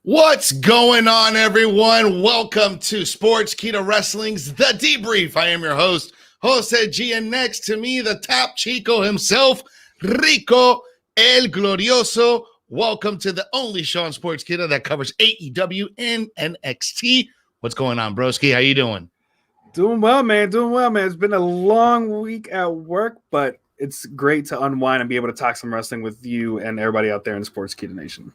What's going on, everyone? Welcome to Sportskeeda Wrestling's The Debrief. I am your host, Jose G, and next to me, the top Chico himself, Rico El Glorioso. Welcome to the only show on Sportskeeda that covers AEW and NXT. What's going on, broski? How you doing? Doing well, man. It's been a long week at work, but it's great to unwind and be able to talk some wrestling with you and everybody out there in the Sportskeeda Nation.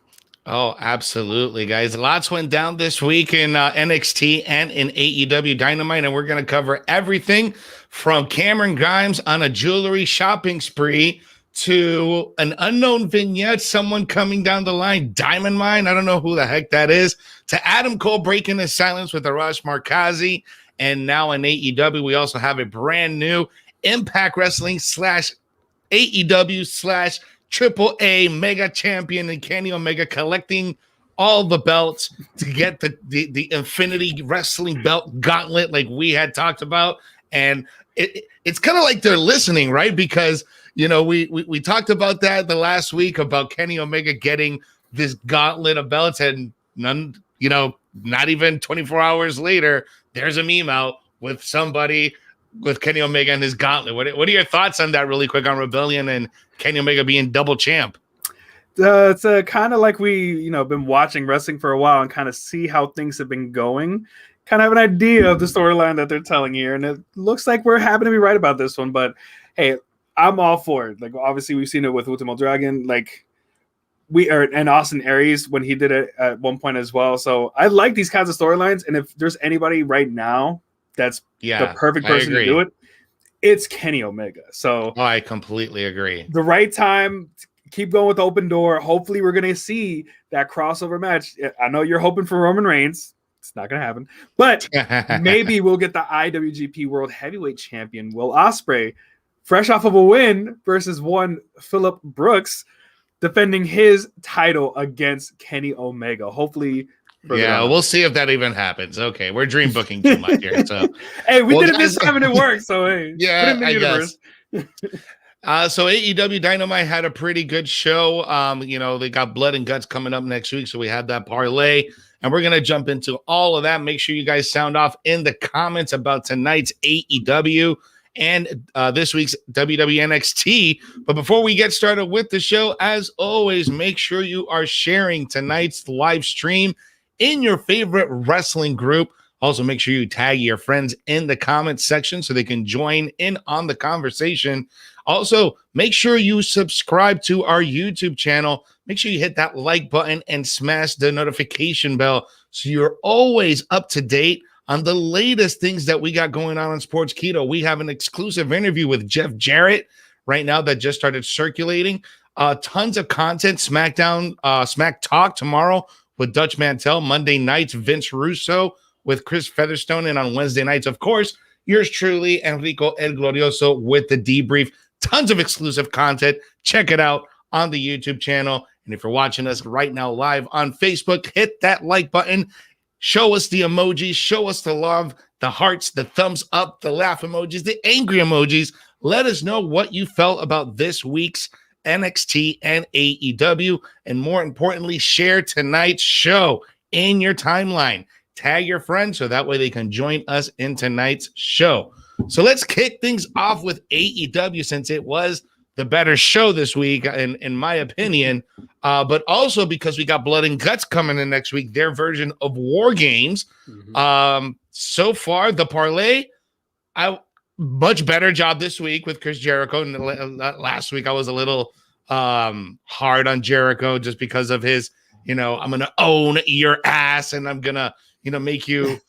Oh, absolutely, guys. Lots went down this week in NXT and in AEW Dynamite, and we're going to cover everything from Cameron Grimes on a jewelry shopping spree to an unknown vignette, someone coming down the line, Diamond Mine, I don't know who the heck that is, to Adam Cole breaking his silence with Arash Markazi, and now in AEW, we also have a brand new Impact Wrestling / AEW / Triple A mega champion and Kenny Omega collecting all the belts to get the Infinity Wrestling belt gauntlet like we had talked about. And it's kind of like they're listening, right? Because, you know, we talked about that the last week about Kenny Omega getting this gauntlet of belts, and none, you know, not even 24 hours later, there's a meme out with somebody with Kenny Omega and his gauntlet. What are your thoughts on that really quick on Rebellion and Kenny Omega being double champ? It's kind of like we, been watching wrestling for a while and kind of see how things have been going. Kind of have an idea of the storyline that they're telling here. And it looks like we're happy to be right about this one. But, hey, I'm all for it. Like, obviously, we've seen it with Ultimo Dragon. Like, and Austin Aries when he did it at one point as well. So I like these kinds of storylines. And if there's anybody right now that's the perfect person to do it, it's Kenny Omega. So I completely agree. The right time, keep going with the open door. Hopefully we're going to see that crossover match. I know you're hoping for Roman Reigns. It's not going to happen. But maybe we'll get the IWGP World Heavyweight Champion, Will Ospreay, fresh off of a win versus one Phillip Brooks, defending his title against Kenny Omega. Hopefully. We'll see if that even happens. Okay, we're dream booking too much here. So, hey, we did it this time and it worked. So, hey, yeah, I guess. So AEW Dynamite had a pretty good show. They got Blood and Guts coming up next week, so we had that parlay, and we're gonna jump into all of that. Make sure you guys sound off in the comments about tonight's AEW and this week's WWE NXT. But before we get started with the show, as always, make sure you are sharing tonight's live stream in your favorite wrestling group. Also, make sure you tag your friends in the comments section so they can join in on the conversation. Also, make sure you subscribe to our YouTube channel. Make sure you hit that like button and smash the notification bell so you're always up to date on the latest things that we got going on Sportskeeda. We have an exclusive interview with Jeff Jarrett right now that just started circulating. Tons of content. Smack Talk tomorrow with Dutch Mantel. Monday nights, Vince Russo with Chris Featherstone. And on Wednesday nights, of course, yours truly, Enrico El Glorioso with the Debrief. Tons of exclusive content. Check it out on the YouTube channel. And if you're watching us right now live on Facebook, hit that like button. Show us the emojis. Show us the love, the hearts, the thumbs up, the laugh emojis, the angry emojis. Let us know what you felt about this week's NXT and AEW, and more importantly, share tonight's show in your timeline. Tag your friends so that way they can join us in tonight's show. So let's kick things off with AEW, since it was the better show this week, in my opinion, but also because we got Blood and Guts coming in next week, their version of War Games. So far, the parlay, much better job this week with Chris Jericho. And last week I was a little hard on Jericho just because of his, I'm going to own your ass and I'm going to, make you,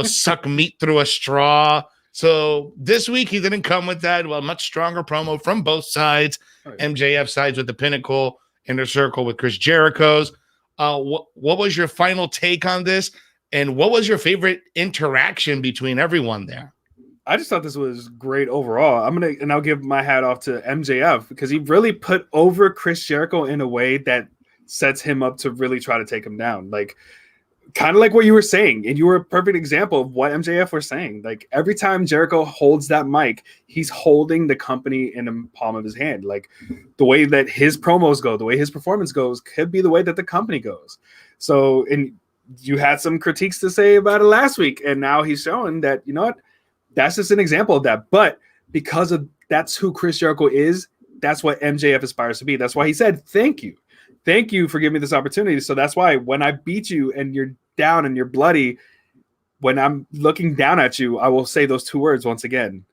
suck meat through a straw. So this week he didn't come with that. Well, much stronger promo from both sides. MJF sides with the Pinnacle Inner Circle with Chris Jericho's. What was your final take on this? And what was your favorite interaction between everyone there? I just thought this was great overall. I'll give my hat off to MJF because he really put over Chris Jericho in a way that sets him up to really try to take him down. Like, kind of like what you were saying, and you were a perfect example of what MJF was saying. Like every time Jericho holds that mic, he's holding the company in the palm of his hand. Like the way that his promos go, the way his performance goes, could be the way that the company goes. So, and you had some critiques to say about it last week, and now he's showing that, you know what, that's just an example of that. But because of that's who Chris Jericho is, that's what MJF aspires to be. That's why he said, thank you. Thank you for giving me this opportunity. So that's why when I beat you and you're down and you're bloody, when I'm looking down at you, I will say those two words once again.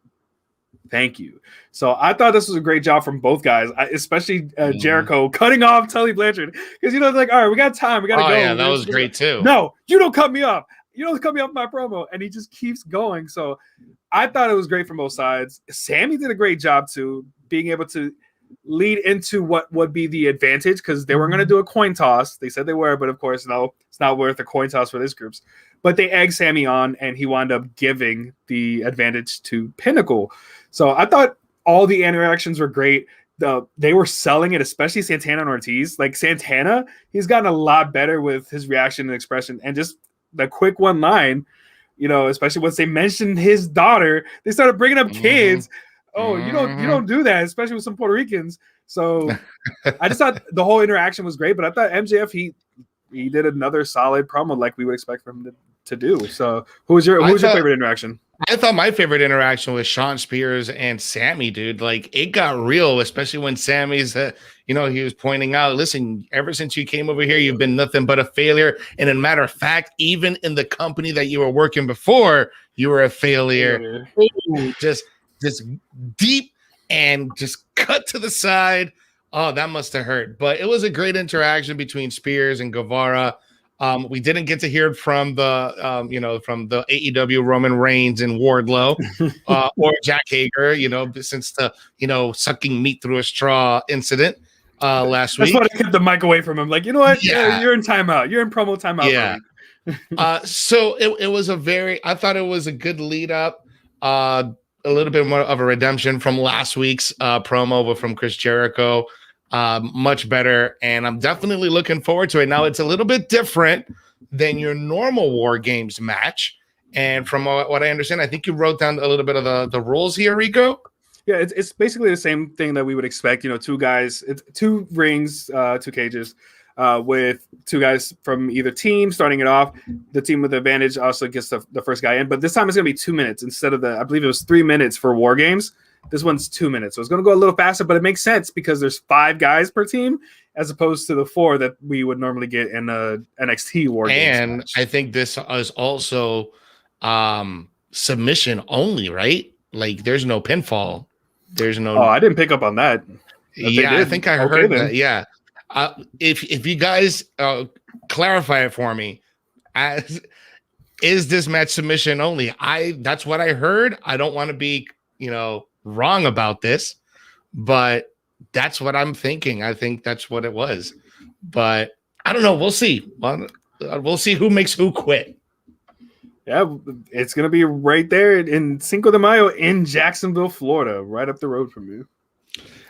Thank you. So I thought this was a great job from both guys, especially Jericho cutting off Tully Blanchard. Because, you know, it's like, all right, we got time. We got to go. Yeah, that was great too. No, you don't cut me off. You don't cut me off my promo. And he just keeps going. So I thought it was great from both sides. Sammy did a great job too, being able to lead into what would be the advantage, because they were going to do a coin toss. They said they were, but of course, no, it's not worth a coin toss for this groups. But they egged Sammy on, and he wound up giving the advantage to Pinnacle. So I thought all the interactions were great. They were selling it, especially Santana and Ortiz. Like Santana, he's gotten a lot better with his reaction and expression, and just the quick one line, you know, especially once they mentioned his daughter, they started bringing up kids. Oh, you don't do that, especially with some Puerto Ricans. So I just thought the whole interaction was great, but I thought MJF, he did another solid promo like we would expect from him to do. So who was your favorite interaction? I thought my favorite interaction was Shawn Spears and Sammy, dude. Like it got real, especially when Sammy's, he was pointing out, listen, ever since you came over here, you've been nothing but a failure. And as a matter of fact, even in the company that you were working before, you were a failure. Just deep and just cut to the side. Oh, that must have hurt. But it was a great interaction between Spears and Guevara. We didn't get to hear from the AEW Roman Reigns and Wardlow or Jack Hager, since the, sucking meat through a straw incident last week. That's why I kept the mic away from him. Like, you know what? Yeah. You're in timeout. You're in promo timeout. Yeah. So it was I thought it was a good lead up. A little bit more of a redemption from last week's promo from Chris Jericho. Much better, and I'm definitely looking forward to it. Now, it's a little bit different than your normal War Games match, and from what I understand, I think you wrote down a little bit of the rules here, Rico. Yeah, it's basically the same thing that we would expect. Two guys, it's 2 rings, 2 cages, with 2 guys from either team starting it off. The team with the advantage also gets the first guy in, but this time it's going to be 2 minutes instead of I believe it was 3 minutes for War Games. This one's 2 minutes. So it's going to go a little faster, but it makes sense because there's 5 guys per team as opposed to the 4 that we would normally get in a NXT War Games. And I think this is also submission only, right? Like there's no pinfall. There's no. Oh, I didn't pick up on that. I think I heard that. Yeah. If you guys clarify it for me, is this match submission only? That's what I heard. I don't want to be, wrong about this, but that's what I'm thinking. I think that's what it was, but I don't know. We'll see. We'll see who makes who quit. Yeah, it's gonna be right there in Cinco de Mayo in Jacksonville, Florida, right up the road from you.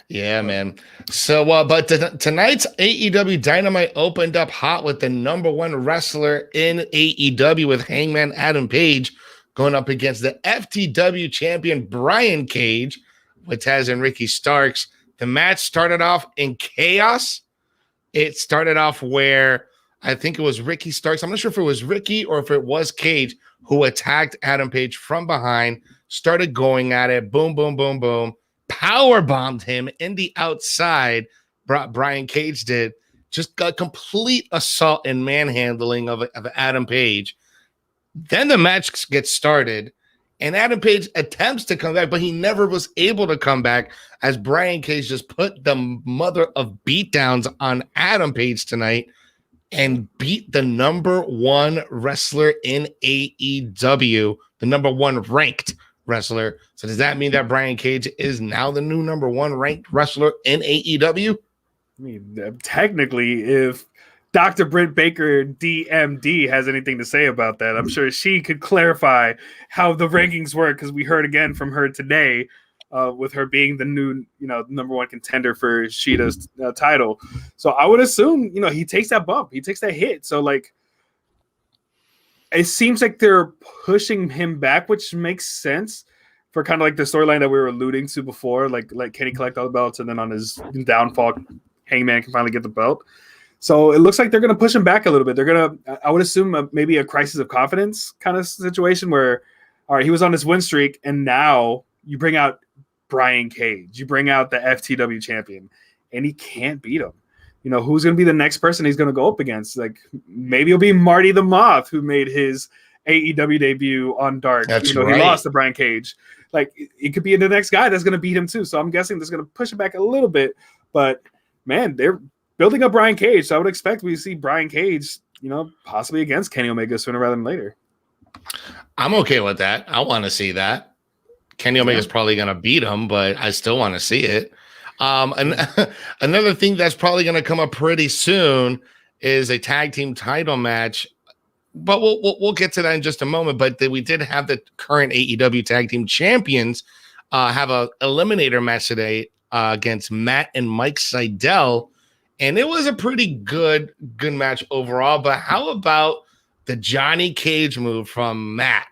Yeah, man. So, but tonight's AEW Dynamite opened up hot with the number 1 wrestler in AEW with Hangman Adam Page going up against the FTW champion Brian Cage with Taz and Ricky Starks. The match started off in chaos. It started off where I think it was Ricky Starks. I'm not sure if it was Ricky or if it was Cage who attacked Adam Page from behind, started going at it. Boom, boom, boom, boom. Power bombed him in the outside. Brian Cage did. Just got complete assault and manhandling of Adam Page. Then the match gets started, and Adam Page attempts to come back, but he never was able to come back as Brian Cage just put the mother of beatdowns on Adam Page tonight and beat the number 1 wrestler in AEW, the number 1 ranked wrestler. So does that mean that Brian Cage is now the new number 1 ranked wrestler in AEW? I mean, technically, if Dr. Britt Baker, DMD, has anything to say about that, I'm sure she could clarify how the rankings work, because we heard again from her today with her being the new, number 1 contender for Sheeta's title. So I would assume, he takes that bump, he takes that hit. So it seems like they're pushing him back, which makes sense for kind of like the storyline that we were alluding to before, like Kenny collect all the belts, and then on his downfall, Hangman can finally get the belt. So it looks like they're going to push him back a little bit. They're going to, I would assume, maybe a crisis of confidence kind of situation where, all right, he was on this win streak, and now you bring out Brian Cage, you bring out the FTW champion, and he can't beat him. You know, who's going to be the next person he's going to go up against? Like, maybe it'll be Marty the Moth, who made his AEW debut on Dark. That's He lost to Brian Cage. Like, it could be the next guy that's going to beat him too. So I'm guessing that's going to push it back a little bit. But man, they're building up Brian Cage, so I would expect we see Brian Cage, you know, possibly against Kenny Omega sooner rather than later. I'm okay with that. I want to see that. Kenny Omega's probably going to beat him, but I still want to see it. And another thing that's probably going to come up pretty soon is a tag team title match. But we'll get to that in just a moment. But we did have the current AEW tag team champions have a eliminator match today against Matt and Mike Sydal. And it was a pretty good match overall. But how about the Johnny Cage move from Matt?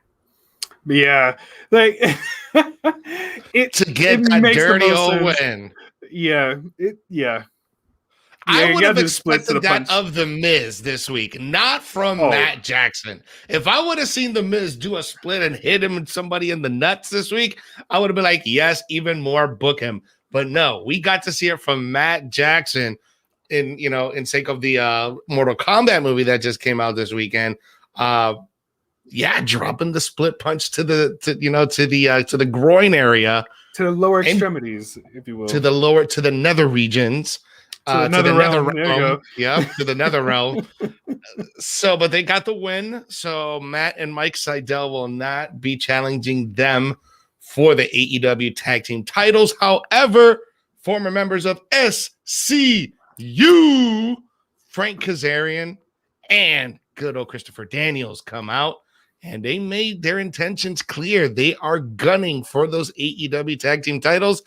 Yeah, like to get that dirty old win. Yeah, I would have expected that of The Miz this week, not from Matt Jackson. If I would have seen The Miz do a split and hit him and somebody in the nuts this week, I would have been like, yes, even more, book him. But no, we got to see it from Matt Jackson in sake of the Mortal Kombat movie that just came out this weekend. Dropping the split punch to the groin area, to the lower extremities, if you will, to the nether regions, to the nether realm. Yeah, to the nether realm. So, but they got the win. So Matt and Mike Sydal will not be challenging them for the AEW tag team titles. However, former members of SCU, Frank Kazarian and good old Christopher Daniels, come out. And they made their intentions clear. They are gunning for those AEW tag team titles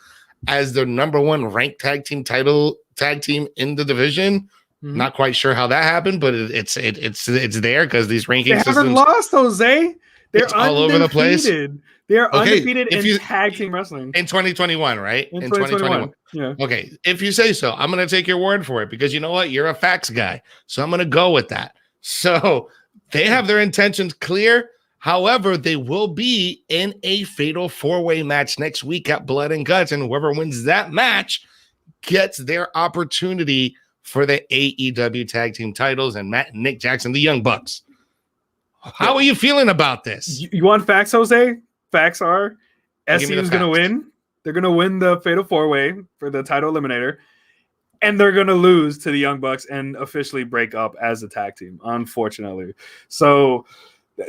as their number one ranked tag team in the division. Mm-hmm. Not quite sure how that happened, but it's there because these ranking systems haven't lost, Jose. They're all over the place. They're undefeated in tag team wrestling in 2021, right? In 2021. Yeah. Okay, if you say so, I'm going to take your word for it because you know what? You're a facts guy, so I'm going to go with that. So they have their intentions clear. However, they will be in a fatal four-way match next week at Blood and Guts, and whoever wins that match gets their opportunity for the AEW tag team titles and Matt and Nick Jackson, the Young Bucks. How are you feeling about this? You want facts, Jose? Facts are SCU is going to win. They're going to win the fatal four-way for the title eliminator. And they're going to lose to the Young Bucks and officially break up as a tag team, unfortunately. So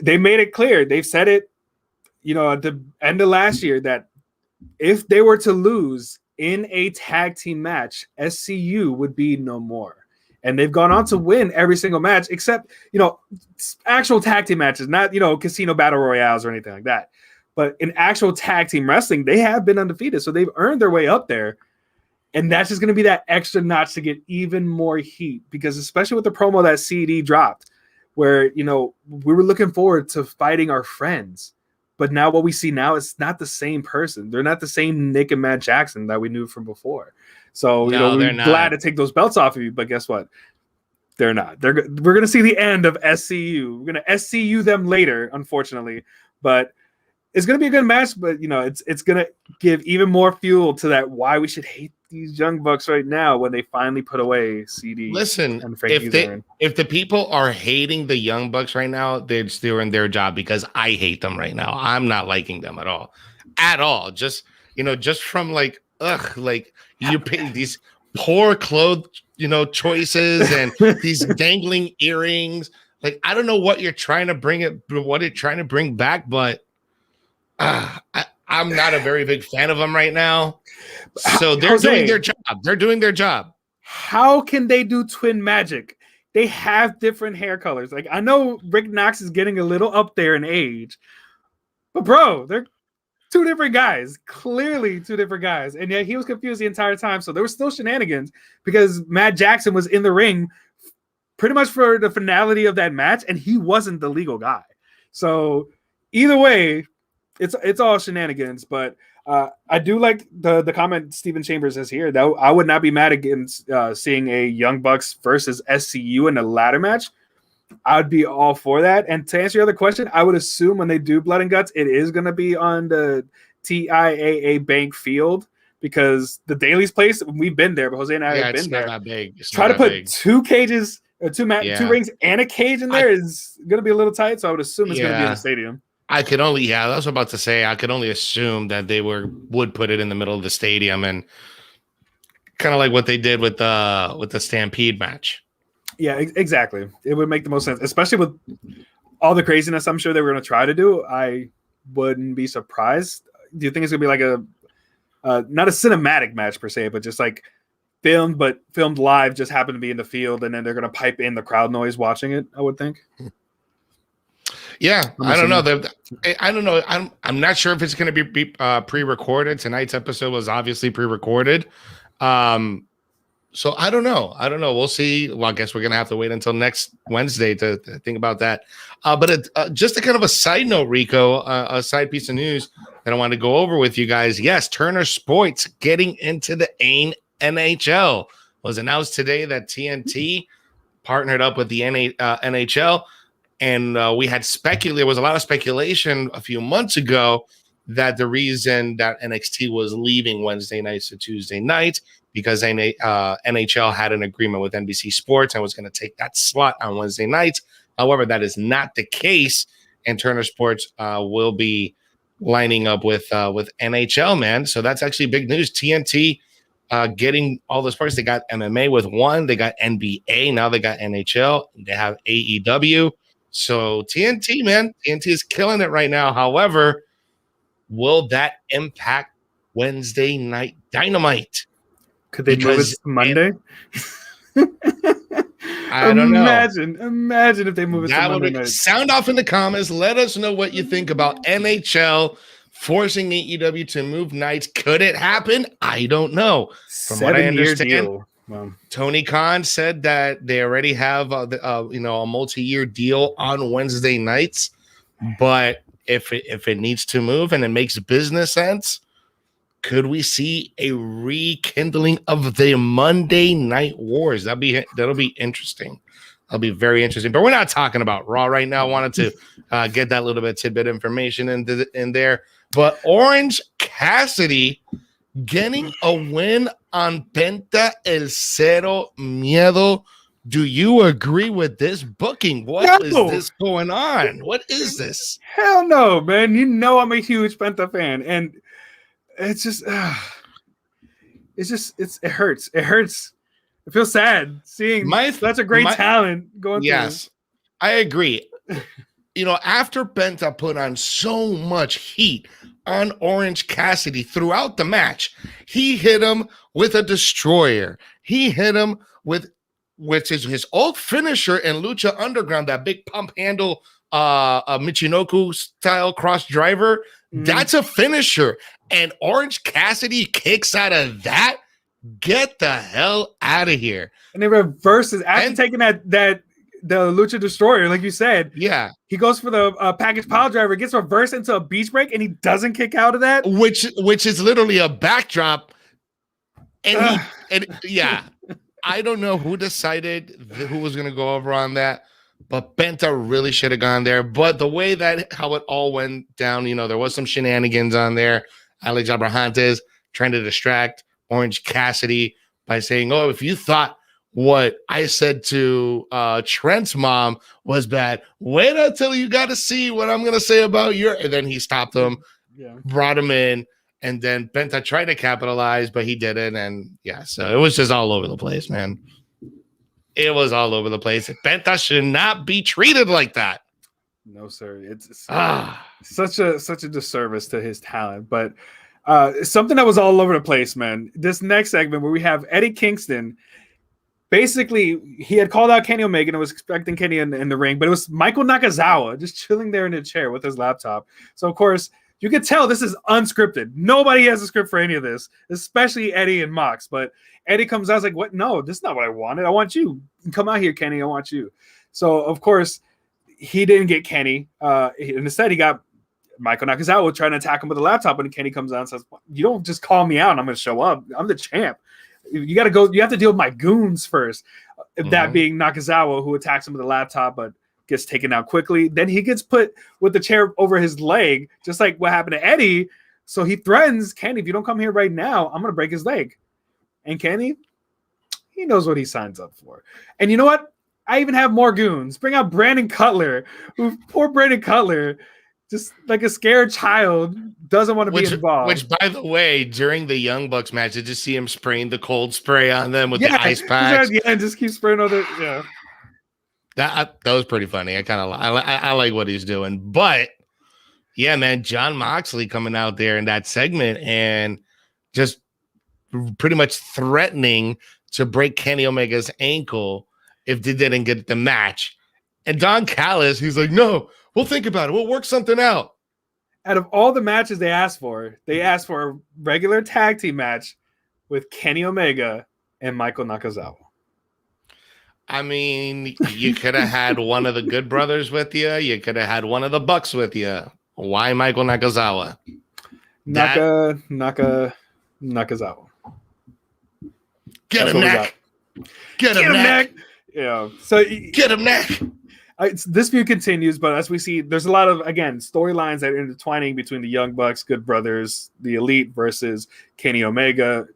they made it clear. They've said it, at the end of last year that if they were to lose in a tag team match, SCU would be no more. And they've gone on to win every single match except, actual tag team matches, not, casino battle royales or anything like that. But in actual tag team wrestling, they have been undefeated. So they've earned their way up there. And that's just going to be that extra notch to get even more heat because especially with the promo that CD dropped where, we were looking forward to fighting our friends. But now what we see now is not the same person. They're not the same Nick and Matt Jackson that we knew from before. So, we're glad to take those belts off of you. But guess what? They're not. We're going to see the end of SCU. We're going to SCU them later, unfortunately. But it's going to be a good match. But, it's going to give even more fuel to that why we should hate these Young Bucks right now when they finally put away CD. Listen, if the people are hating the Young Bucks right now, they're just doing their job because I hate them right now. I'm not liking them at all. Just from you pay these poor clothes, choices and these dangling earrings. Like, I don't know what you're trying to bring back, but I'm not a very big fan of them right now. So they're doing their job. They're doing their job. How can they do twin magic? They have different hair colors. Like, I know Rick Knox is getting a little up there in age, but bro, they're two different guys. Clearly two different guys. And yet he was confused the entire time. So there was still shenanigans because Matt Jackson was in the ring pretty much for the finality of that match, and he wasn't the legal guy. So either way, it's all shenanigans. But I do like the comment Stephen Chambers has here, that I would not be mad against seeing a Young Bucks versus SCU in a ladder match. I'd be all for that. And to answer your other question, I would assume when they do Blood and Guts, it is going to be on the TIAA Bank Field, because the Daly's place, we've been there, but Jose and I have been there. Not big. Try to put two cages, two rings and a cage in there is going to be a little tight. So I would assume it's going to be in the stadium. I was about to say, I could only assume that they would put it in the middle of the stadium, and kind of like what they did with the Stampede match. Yeah, exactly. It would make the most sense, especially with all the craziness I'm sure they were going to try to do. I wouldn't be surprised. Do you think it's going to be like not a cinematic match per se, but just like filmed live, just happen to be in the field, and then they're going to pipe in the crowd noise watching it, I would think. Yeah, I don't know. I don't know. I'm not sure if it's going to be pre-recorded. Tonight's episode was obviously pre-recorded. So I don't know. We'll see. Well, I guess we're going to have to wait until next Wednesday to think about that. But just a kind of a side note, Rico, a side piece of news that I want to go over with you guys. Yes, Turner Sports getting into the NHL. Was announced today that TNT partnered up with the NHL. And we had there was a lot of speculation a few months ago that the reason that NXT was leaving Wednesday nights to Tuesday nights because NHL had an agreement with NBC Sports and was going to take that slot on Wednesday nights. However, that is not the case, and Turner Sports will be lining up with NHL, man. So that's actually big news. TNT getting all the sports. They got MMA with one. They got NBA. Now they got NHL. They have AEW. So TNT, man, TNT is killing it right now. However, will that impact Wednesday Night Dynamite? Could they move it to Monday? I don't know. Imagine if they move it to Monday night. Sound off in the comments. Let us know what you think about NHL forcing AEW to move nights. Could it happen? I don't know. From what I understand, Tony Khan said that they already have a multi-year deal on Wednesday nights, but if it needs to move and it makes business sense, could we see a rekindling of the Monday Night Wars? That'll be interesting. That'll be very interesting. But we're not talking about Raw right now. I wanted to get that little bit tidbit information in there. But Orange Cassidy getting a win on Penta El Cero Miedo. Do you agree with this booking? What is this going on? What is this? Hell no, man. You know I'm a huge Penta fan, and it's just it hurts. It hurts. It feels sad seeing such a great talent going through. Yes, I agree. After Penta put on so much heat on Orange Cassidy throughout the match, he hit him with a destroyer. He hit him with his old finisher in Lucha Underground, that big pump handle, Michinoku style cross driver. Mm-hmm. That's a finisher. And Orange Cassidy kicks out of that. Get the hell out of here. And it reverses after taking the Lucha Destroyer, like you said. Yeah. He goes for the package pile driver, gets reversed into a beach break, and he doesn't kick out of that. Which is literally a backdrop. And I don't know who decided who was going to go over on that, but Penta really should have gone there. But the way how it all went down, there was some shenanigans on there. Alex Abrahantes trying to distract Orange Cassidy by saying, "Oh, if you thought what I said to Trent's mom was bad, wait until you got to see what I'm going to say about your." And then he stopped him, brought him in, and then Penta tried to capitalize, but he didn't. And so it was just all over the place, man. It was all over the place. Penta should not be treated like that. No, sir. It's such a disservice to his talent. But something that was all over the place, man. This next segment where we have Eddie Kingston. Basically, he had called out Kenny Omega and was expecting Kenny in the ring, but it was Michael Nakazawa just chilling there in a chair with his laptop. So, of course, You could tell this is unscripted. Nobody has a script for any of this, especially Eddie and Mox. But Eddie comes out like, "What? No, this is not what I wanted. I want you. Come out here, Kenny. I want you." So of course he didn't get Kenny. Instead, he got Michael Nakazawa trying to attack him with a laptop, and Kenny comes out and says, "You don't just call me out and I'm going to show up. I'm the champ. You got to go. You have to deal with my goons first." That being Nakazawa, who attacks him with a laptop, but gets taken out quickly. Then he gets put with the chair over his leg, just like what happened to Eddie. So he threatens Kenny, "If you don't come here right now, I'm going to break his leg." And Kenny, he knows what he signs up for. And you know what? I even have more goons. Bring out Brandon Cutler. Poor Brandon Cutler, just like a scared child, doesn't want to be involved. Which, by the way, during the Young Bucks match, did you see him spraying the cold spray on them with the ice packs? Yeah, just keep spraying all the That was pretty funny. I like what he's doing. But yeah, man, Jon Moxley coming out there in that segment and just pretty much threatening to break Kenny Omega's ankle if they didn't get the match. And Don Callis, he's like, "No, we'll think about it. We'll work something out." Out of all the matches they asked for a regular tag team match with Kenny Omega and Michael Nakazawa. I mean, you could have had one of the Good Brothers with you. You could have had one of the Bucks with you. Why Michael Nakazawa? Nakazawa. Get him, Neck. Get him, Neck. Yeah. So get him, Neck. This feud continues, but as we see, there's a lot of, again, storylines that are intertwining between the Young Bucks, Good Brothers, the Elite versus Kenny Omega,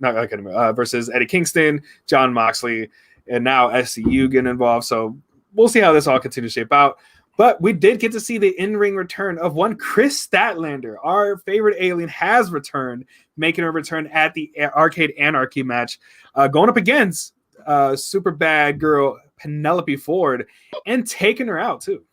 versus Eddie Kingston, Jon Moxley, and now SCU getting involved. So we'll see how this all continues to shape out. But we did get to see the in-ring return of one Chris Statlander. Our favorite alien has returned, making a return at the Arcade Anarchy match, going up against super bad girl Penelope Ford and taking her out too.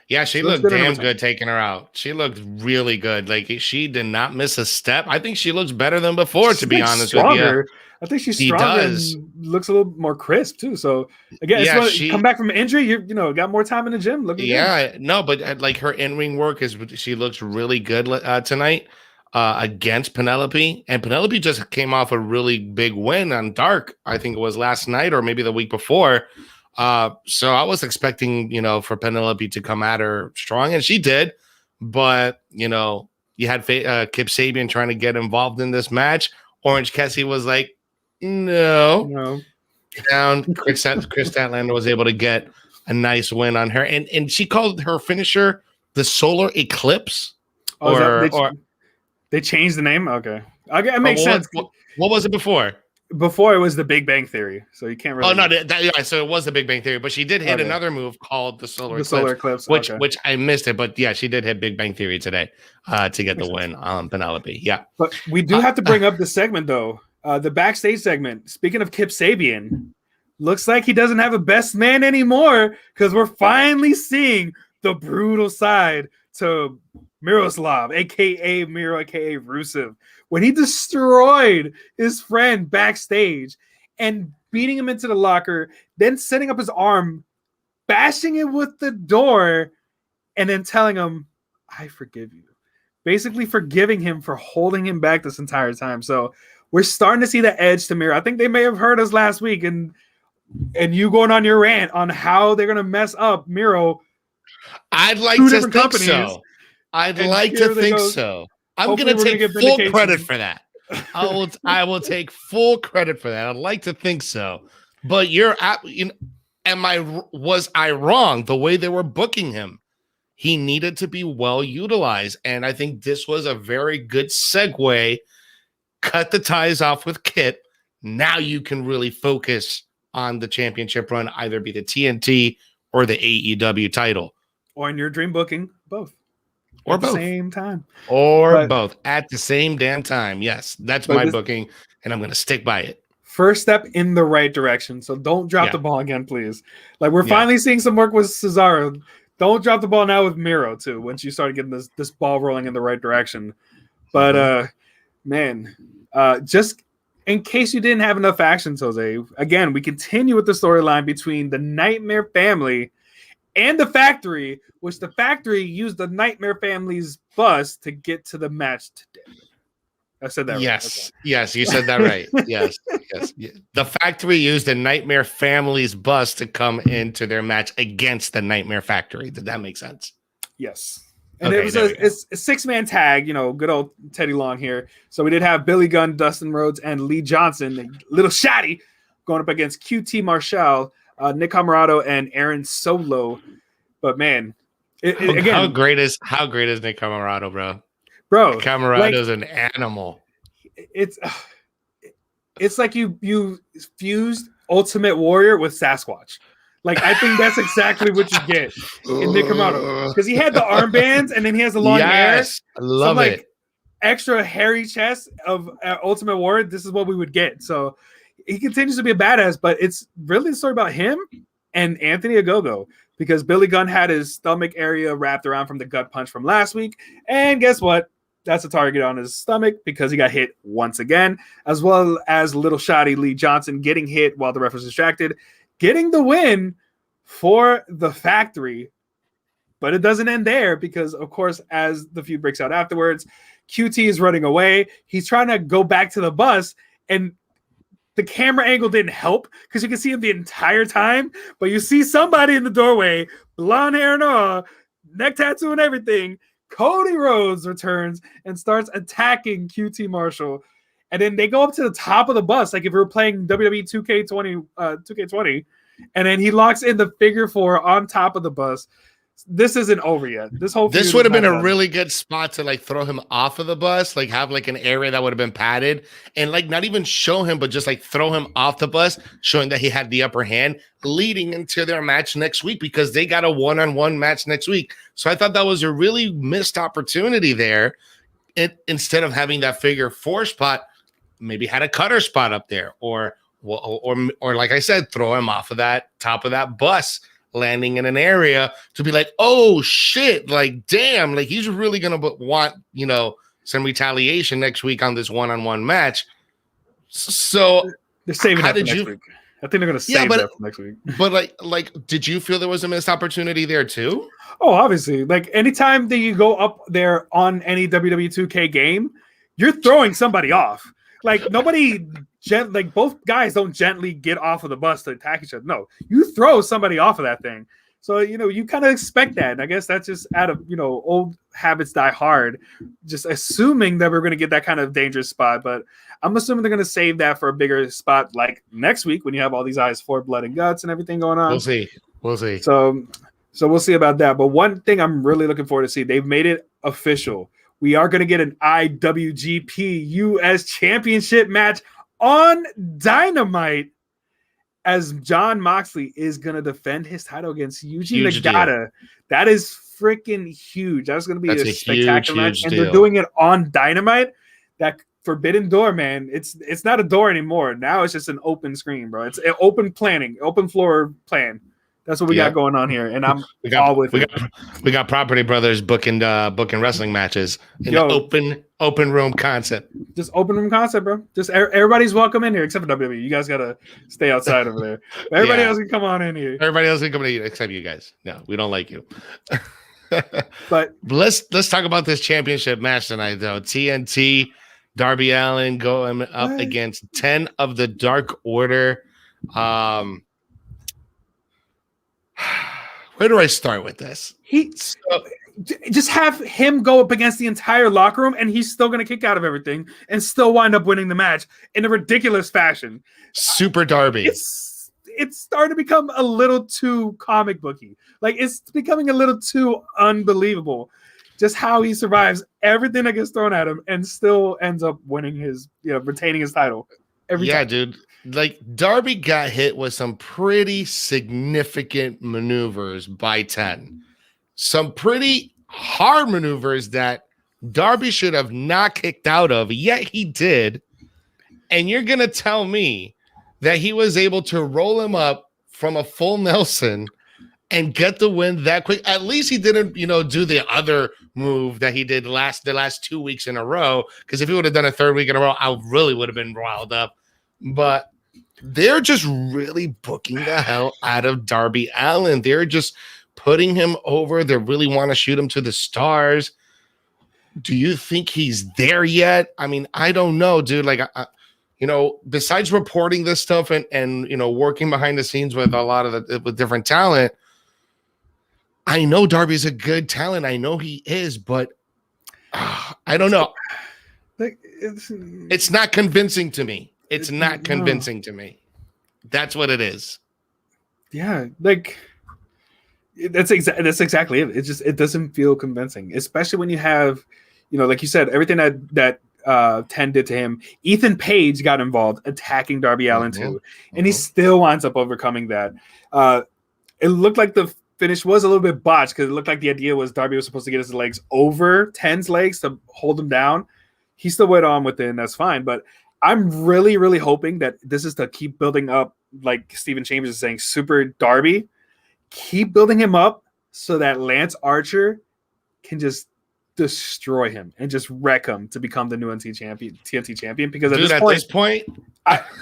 Yeah, she looked damn good taking her out. She looked really good. Like, she did not miss a step. I think she looks better than before, to be honest with you. I think she's stronger and looks a little more crisp too. So again, she come back from an injury. You got more time in the gym. Looking good. No, but like her in-ring work she looks really good tonight against Penelope. And Penelope just came off a really big win on Dark. I think it was last night or maybe the week before. So I was expecting, for Penelope to come at her strong, and she did. But you had Kip Sabian trying to get involved in this match. Orange Cassidy was like, no. Down. Chris Statlander was able to get a nice win on her, and she called her finisher the Solar Eclipse. They changed the name. Okay, it makes sense. What was it before? Before it was the Big Bang Theory, so you can't really. Oh no, so it was the Big Bang Theory, but she did hit another move called the Solar Eclipse, which I missed it, but yeah, she did hit Big Bang Theory today to get the win on Penelope. Yeah, but we do have to bring up the segment though, the backstage segment. Speaking of Kip Sabian, looks like he doesn't have a best man anymore because we're finally seeing the brutal side to Miroslav, aka Miro, aka Rusev, when he destroyed his friend backstage and beating him into the locker, then setting up his arm, bashing it with the door, and then telling him, "I forgive you." Basically forgiving him for holding him back this entire time. So we're starting to see the edge to Miro. I think they may have heard us last week and you going on your rant on how they're going to mess up Miro. I'd like to think so. I'd like to think so. I'm going to take full credit for that. I will take full credit for that. I'd like to think so. But was I wrong the way they were booking him? He needed to be well utilized. And I think this was a very good segue. Cut the ties off with Kit. Now you can really focus on the championship run, either be the TNT or the AEW title. Or in your dream booking, both. Or both. At the same time. Or both. At the same damn time. Yes, that's my booking, and I'm going to stick by it. First step in the right direction. So don't drop the ball again, please. Like, we're finally seeing some work with Cesaro. Don't drop the ball now with Miro, too, once you start getting this ball rolling in the right direction. But, just in case you didn't have enough action, Jose, again, we continue with the storyline between the Nightmare family and the Factory, which the Factory used the Nightmare Family's bus to get to the match today. I said that right. Yes, yes, you said that right. Yes. The Factory used the Nightmare Family's bus to come into their match against the Nightmare Factory. Did that make sense? Yes. And it was a 6-man tag, good old Teddy Long here. So we did have Billy Gunn, Dustin Rhodes, and Lee Johnson, Little Shotty, going up against QT Marshall, Nick Comoroto, and Aaron Solo. But man, again, how great is Nick Comoroto, bro? Bro, Comoroto's an animal. It's like you fused Ultimate Warrior with Sasquatch. Like, I think that's exactly what you get in Nick Comoroto, because he had the armbands and then he has the long hair. I love it. Extra hairy chest of Ultimate Warrior. This is what we would get. So he continues to be a badass, but it's really the story about him and Anthony Ogogo, because Billy Gunn had his stomach area wrapped around from the gut punch from last week. And guess what? That's a target on his stomach because he got hit once again, as well as Little Shotty Lee Johnson getting hit while the ref was distracted, getting the win for the Factory. But it doesn't end there, because, of course, as the feud breaks out afterwards, QT is running away. He's trying to go back to the bus, and the camera angle didn't help because you can see him the entire time. But you see somebody in the doorway, blonde hair and all, neck tattoo and everything. Cody Rhodes returns and starts attacking QT Marshall. And then they go up to the top of the bus, like if we were playing WWE 2K20, and then he locks in the figure 4 on top of the bus. This isn't over yet. This would have been a really good spot to like throw him off of the bus, like have like an area that would have been padded, and like not even show him, but just like throw him off the bus, showing that he had the upper hand leading into their match next week, because they got a one-on-one match next week. So I thought that was a really missed opportunity there. Instead of having that figure 4 spot, maybe had a cutter spot up there, or like I said, throw him off of that top of that bus, landing in an area to be like, oh shit, like damn, like he's really gonna want some retaliation next week on this one-on-one match. So they're saving that for next week. I think they're gonna save that for next week. But like, did you feel there was a missed opportunity there too? Oh, obviously. Like, anytime that you go up there on any WWE 2K game, you're throwing somebody off. Like, nobody like both guys don't gently get off of the bus to attack each other. No, you throw somebody off of that thing. So, you kind of expect that. And I guess that's just out of, old habits die hard, just assuming that we're going to get that kind of dangerous spot. But I'm assuming they're going to save that for a bigger spot like next week when you have all these eyes for blood and guts and everything going on. We'll see. So we'll see about that. But one thing I'm really looking forward to see, they've made it official. We are going to get an IWGP US Championship match on Dynamite, as Jon Moxley is going to defend his title against Yuji Nagata. That is freaking huge. That's going to be a spectacular match. And they're doing it on Dynamite. That forbidden door, man. It's not a door anymore. Now it's just an open screen, bro. It's an open floor plan. That's what we got going on here, and I'm all with it. We got Property Brothers booking wrestling matches in an open room concept. Just open room concept, bro. Just everybody's welcome in here except for WWE. You guys gotta stay outside over there. Everybody else can come on in here. Everybody else can come in here except you guys. No, we don't like you. But let's talk about this championship match tonight, though. TNT, Darby Allin going up against 10 of the Dark Order. Where do I start with this? Just have him go up against the entire locker room, and he's still going to kick out of everything and still wind up winning the match in a ridiculous fashion. Super Darby. It's starting to become a little too comic booky. Like, it's becoming a little too unbelievable. Just how he survives everything that gets thrown at him and still ends up winning retaining his title. Every time. Dude. Like, Darby got hit with some pretty significant maneuvers by 10. Some pretty hard maneuvers that Darby should have not kicked out of, yet he did. And you're going to tell me that he was able to roll him up from a full Nelson and get the win that quick? At least he didn't, do the other move that he did the last 2 weeks in a row. Because if he would have done a third week in a row, I really would have been riled up. But they're just really booking the hell out of Darby Allin. They're just putting him over. They really want to shoot him to the stars. Do you think he's there yet? I mean, I don't know, dude. Like, besides reporting this stuff and working behind the scenes with a lot of with different talent, I know Darby's a good talent. I know he is, but I don't know. Like, it's not convincing to me. It's not convincing to me. That's what it is. Yeah, like that's exactly it. It doesn't feel convincing, especially when you have, like you said, everything that 10 did to him. Ethan Page got involved, attacking Darby Allin too, and he still winds up overcoming that. It looked like the finish was a little bit botched because it looked like the idea was Darby was supposed to get his legs over 10's legs to hold him down. He still went on with it, and that's fine. But I'm really, really hoping that this is to keep building up, like Stephen Chambers is saying, Super Darby. Keep building him up so that Lance Archer can just destroy him and just wreck him to become the new TNT champion. Because at this point,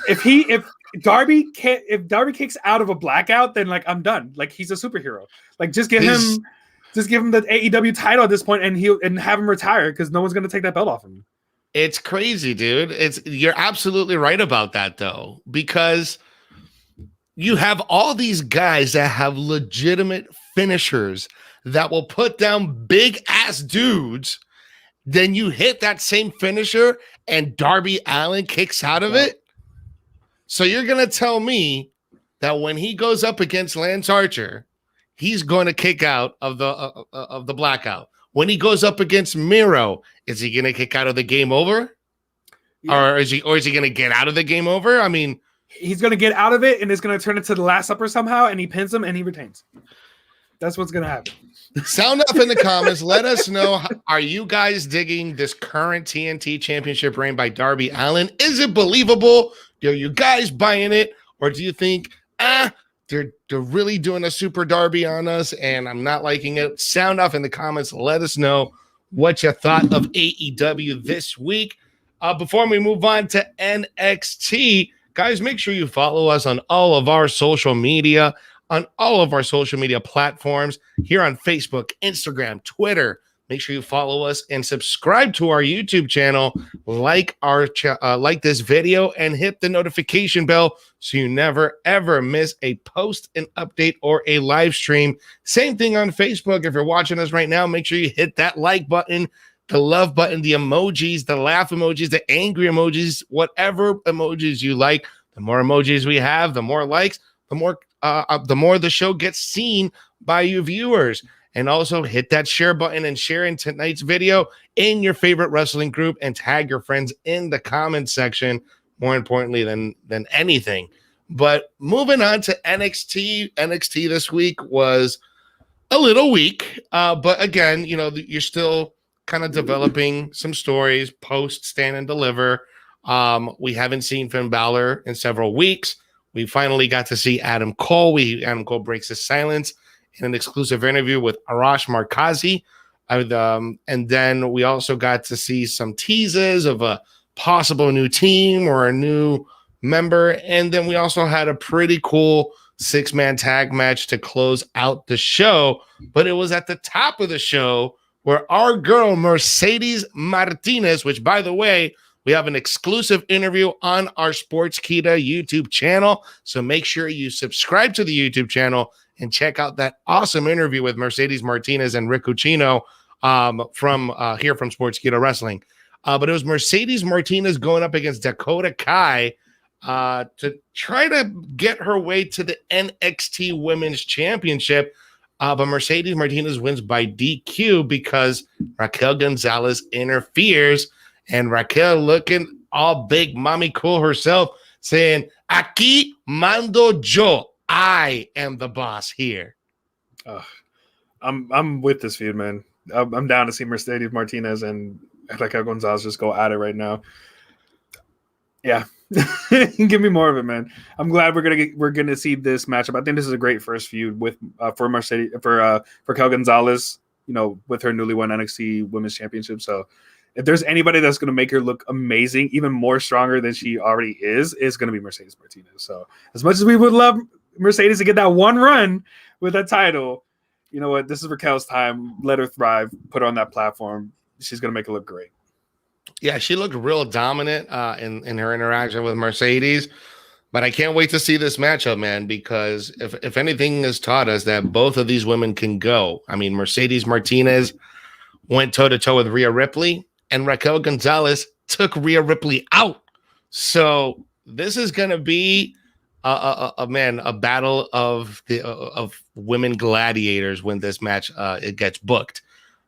if Darby kicks out of a blackout, then like I'm done. Like he's a superhero. Like just give him the AEW title at this point, and have him retire because no one's gonna take that belt off him. It's crazy, dude. You're absolutely right about that though, because you have all these guys that have legitimate finishers that will put down big ass dudes. Then you hit that same finisher and Darby Allin kicks out of it. So you're going to tell me that when he goes up against Lance Archer, he's going to kick out of the blackout. When he goes up against Miro, is he going to kick out of the game over? Yeah. Or is he going to get out of the game over? I mean, he's going to get out of it, and it's going to turn into the Last Supper somehow, and he pins him, and he retains. That's what's going to happen. Sound off in the comments. Let us know. Are you guys digging this current TNT Championship reign by Darby Allin? Is it believable? Are you guys buying it? Or do you think, they're really doing a Super Darby on us, and I'm not liking it? Sound off in the comments. Let us know what you thought of AEW this week. Before we move on to NXT, guys, make sure you follow us on all of our social media, platforms here on Facebook, Instagram, Twitter. Make sure you follow us and subscribe to our YouTube channel. Like this video and hit the notification bell so you never ever miss a post, an update, or a live stream. Same thing on Facebook. If you're watching us right now, make sure you hit that like button, the love button, the emojis, the laugh emojis, the angry emojis, whatever emojis you like. The more emojis we have, the more likes, the more the show gets seen by you viewers. And also hit that share button and share in tonight's video in your favorite wrestling group and tag your friends in the comment section, more importantly than anything. But moving on to NXT. NXT this week was a little weak. But again, you're still kind of developing some stories post Stand and Deliver. We haven't seen Finn Balor in several weeks. We finally got to see Adam Cole. Adam Cole breaks his silence in an exclusive interview with Arash Markazi. And then we also got to see some teases of a possible new team or a new member. And then we also had a pretty cool 6-man tag match to close out the show. But it was at the top of the show where our girl Mercedes Martinez, which, by the way, we have an exclusive interview on our Sportskeeda YouTube channel. So make sure you subscribe to the YouTube channel and check out that awesome interview with Mercedes Martinez and Rick Ucchino from Sportskeeda Wrestling. But it was Mercedes Martinez going up against Dakota Kai to try to get her way to the NXT Women's Championship. But Mercedes Martinez wins by DQ because Raquel Gonzalez interferes. And Raquel, looking all big mommy cool herself, saying, "Aquí mando yo. I am the boss here." I'm with this feud, man. I'm down to see Mercedes Martinez and Raquel Gonzalez just go at it right now. Yeah, give me more of it, man. I'm glad we're gonna see this matchup. I think this is a great first feud with for Raquel Gonzalez. With her newly won NXT Women's Championship. So if there's anybody that's going to make her look amazing, even more stronger than she already is going to be Mercedes Martinez. So as much as we would love Mercedes to get that one run with that title, you know what? This is Raquel's time. Let her thrive. Put her on that platform. She's going to make it look great. Yeah, she looked real dominant in her interaction with Mercedes. But I can't wait to see this matchup, man, because if anything has taught us that both of these women can go. I mean, Mercedes Martinez went toe-to-toe with Rhea Ripley, and Raquel Gonzalez took Rhea Ripley out. So this is going to be a battle of women gladiators when this match it gets booked.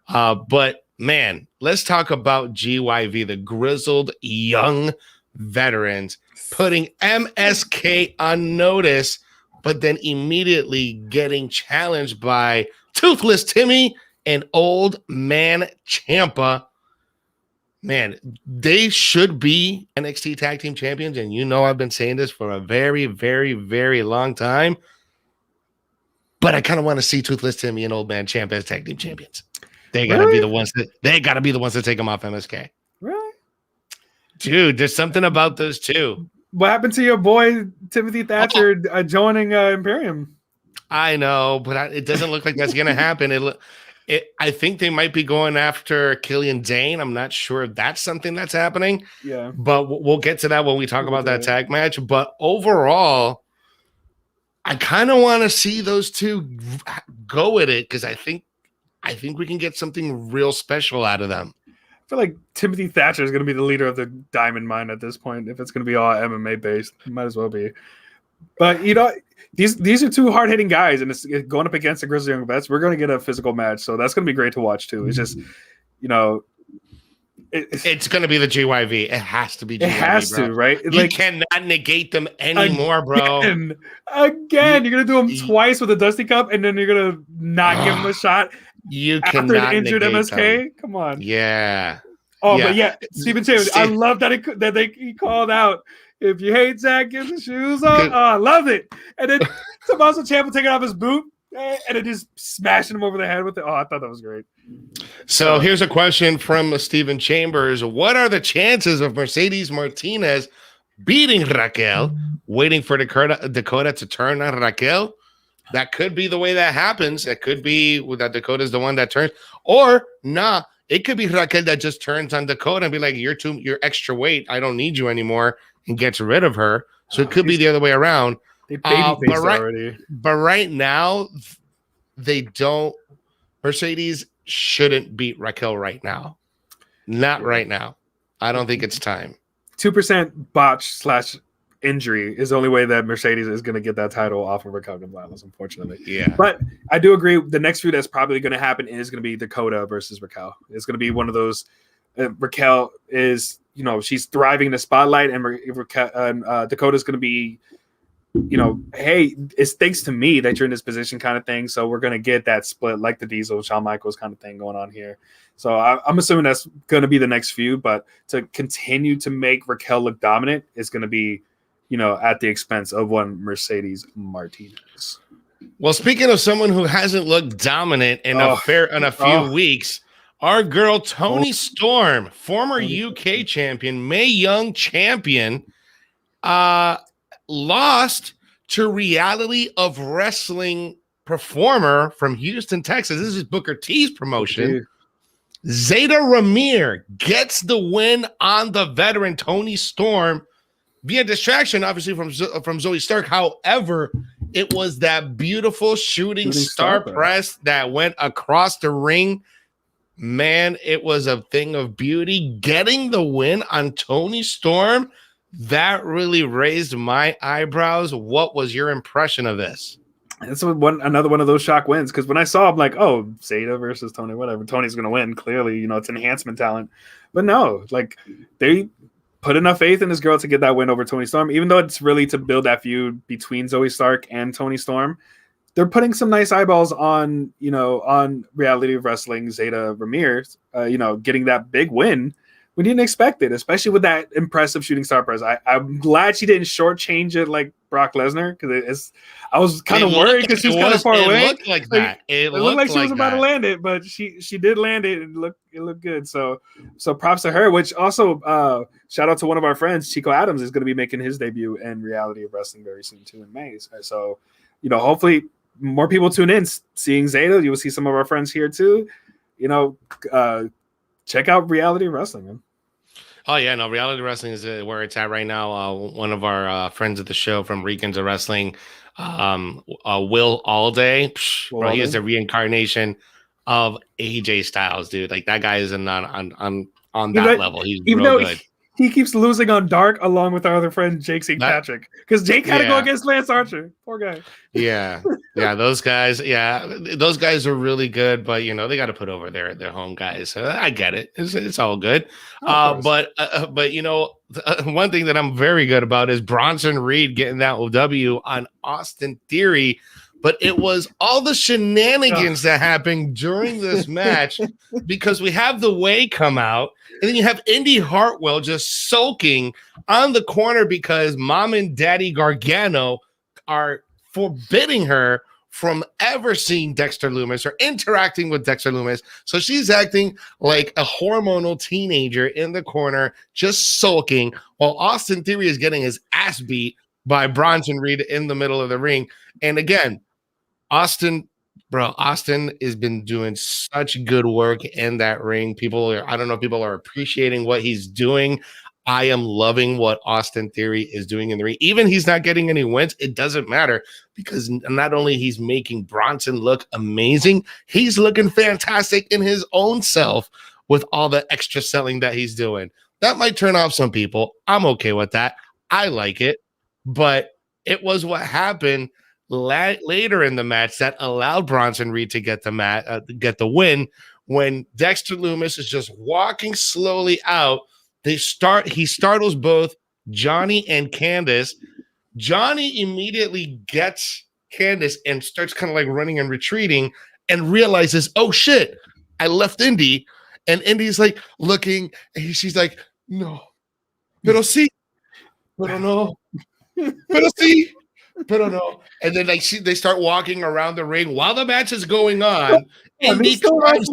But man, let's talk about GYV, the grizzled young veterans, putting MSK on notice, but then immediately getting challenged by Toothless Timmy and Old Man Ciampa. Man, they should be NXT Tag Team Champions, and you know I've been saying this for a very, very, very long time. But I kind of want to see Toothless Timmy and Old Man Ciampa as Tag Team Champions. They gotta be the ones that take them off MSK. Really? Dude, there's something about those two. What happened to your boy Timothy Thatcher joining Imperium? I know, but it doesn't look like that's going to happen. I think they might be going after Killian Dane. I'm not sure if that's something that's happening. Yeah, but we'll get to that when we talk about that tag match. But overall, I kind of want to see those two go with it because I think we can get something real special out of them. I feel like Timothy Thatcher is going to be the leader of the Diamond Mine at this point. If it's going to be all MMA based, it might as well be. But you know, these are two hard hitting guys, and it's going up against the Grizzly Young Vets. We're going to get a physical match, so that's going to be great to watch too. It's just, you know, it's going to be the GYV. It has to be. GYV, it has bro. To, right? You cannot negate them anymore, bro. Again, you're going to do them twice with a Dusty Cup, and then you're going to not give them a shot. You after cannot an injured MSK. Them. Come on. Yeah. Oh, yeah. But yeah, Stephen Chambers. I love that he called out. If you hate Zach, give the shoes on. Oh, I love it. And then Tommaso Ciampa taking off his boot and then just smashing him over the head with it. Oh, I thought that was great. So here's a question from Stephen Chambers. What are the chances of Mercedes Martinez beating Raquel, waiting for Dakota to turn on Raquel? That could be the way that happens. It could be that Dakota's the one that turns. Or, nah, it could be Raquel that just turns on Dakota and be like, you're extra weight. I don't need you anymore, and gets rid of her. So it could be the other way around. They babyfaced already. But right now, they don't. Mercedes shouldn't beat Raquel right now. Not right now. I don't think it's time. 2% botch / injury is the only way that Mercedes is going to get that title off of Raquel Gonzalez, unfortunately. Yeah. But I do agree. The next feud that's probably going to happen is going to be Dakota versus Raquel. It's going to be one of those. Raquel is, you know, she's thriving in the spotlight, and Dakota's going to be, you know, hey, it's thanks to me that you're in this position kind of thing. So we're going to get that split like the Diesel, Shawn Michaels kind of thing going on here. So I'm assuming that's going to be the next feud, but to continue to make Raquel look dominant is going to be, you know, at the expense of one Mercedes Martinez. Well, speaking of someone who hasn't looked dominant in a few weeks, our girl Toni Storm, former UK champion, Mae Young champion, lost to Reality of Wrestling performer from Houston, Texas. This is Booker T's promotion. Zeta Ramir gets the win on the veteran Toni Storm via distraction, obviously, from Zoe Stark. However, it was that beautiful shooting star press that went across the ring. Man, it was a thing of beauty. Getting the win on Toni Storm, that really raised my eyebrows. What was your impression of this? It's another one of those shock wins, because when I saw, I'm like, oh, Zeta versus Toni, whatever. Toni's going to win. Clearly, you know, it's enhancement talent. But no, like, they put enough faith in this girl to get that win over Toni Storm, even though it's really to build that feud between Zoe Stark and Toni Storm. They're putting some nice eyeballs on, you know, on Reality of Wrestling, Zeta Ramirez, you know, getting that big win. We didn't expect it, especially with that impressive shooting star press. I'm glad she didn't shortchange it like Brock Lesnar, because I was kind of worried because she was kind of far away. It looked like that. It looked like she was about to land it, but she did land it. It looked good. So props to her. Which also shout out to one of our friends, Chico Adams, is going to be making his debut in Reality of Wrestling very soon too in May. So, you know, hopefully more people tune in, seeing Zeta. You will see some of our friends here too. Check out Reality Wrestling, man. Oh yeah, no, Reality Wrestling is where it's at right now. One of our friends of the show from Recons of Wrestling, Will Allday, bro, he is the reincarnation of AJ Styles, dude. Like that guy is on that level. He's even real though good. He keeps losing on Dark along with our other friend Jake St. Patrick, because Jake had to go against Lance Archer. Poor guy. Yeah, those guys. Yeah, those guys are really good, but they got to put over their home guys. So I get it. It's all good. But one thing that I'm very good about is Bronson Reed getting that W on Austin Theory. But it was all the shenanigans that happened during this match, because we have the Way come out, and then you have Indy Hartwell just sulking on the corner because Mom and Daddy Gargano are forbidding her from ever seeing Dexter Lumis or interacting with Dexter Lumis. So she's acting like a hormonal teenager in the corner, just sulking, while Austin Theory is getting his ass beat by Bronson Reed in the middle of the ring. And again, Austin has been doing such good work in that ring. People are appreciating what he's doing. I am loving what Austin Theory is doing in the ring. Even he's not getting any wins, it doesn't matter, because not only he's making Bronson look amazing, he's looking fantastic in his own self with all the extra selling that he's doing. That might turn off some people. I'm okay with that. I like it, but it was what happened later in the match that allowed Bronson Reed to get the win. When Dexter Lumis is just walking slowly out, he startles both Johnny and Candice. Johnny immediately gets Candice and starts kind of like running and retreating, and realizes, oh shit, I left Indy. And Indy's like looking, and she's like, no, pero sí, pero no, pero sí. But no. And then they start walking around the ring while the match is going on. Indy climbs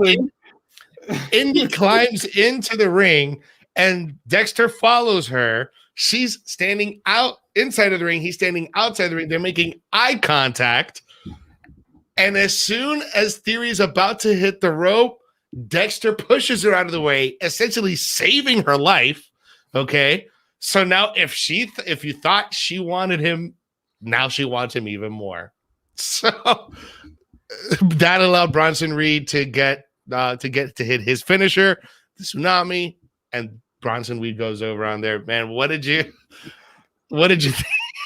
into the ring, and Dexter follows her. She's standing out inside of the ring. He's standing outside the ring. They're making eye contact. And as soon as Theory's about to hit the rope, Dexter pushes her out of the way, essentially saving her life. Okay. So now if you thought she wanted him, now she wants him even more. So that allowed Bronson Reed to hit his finisher, the tsunami, and Bronson Reed goes over on there. Man, what did you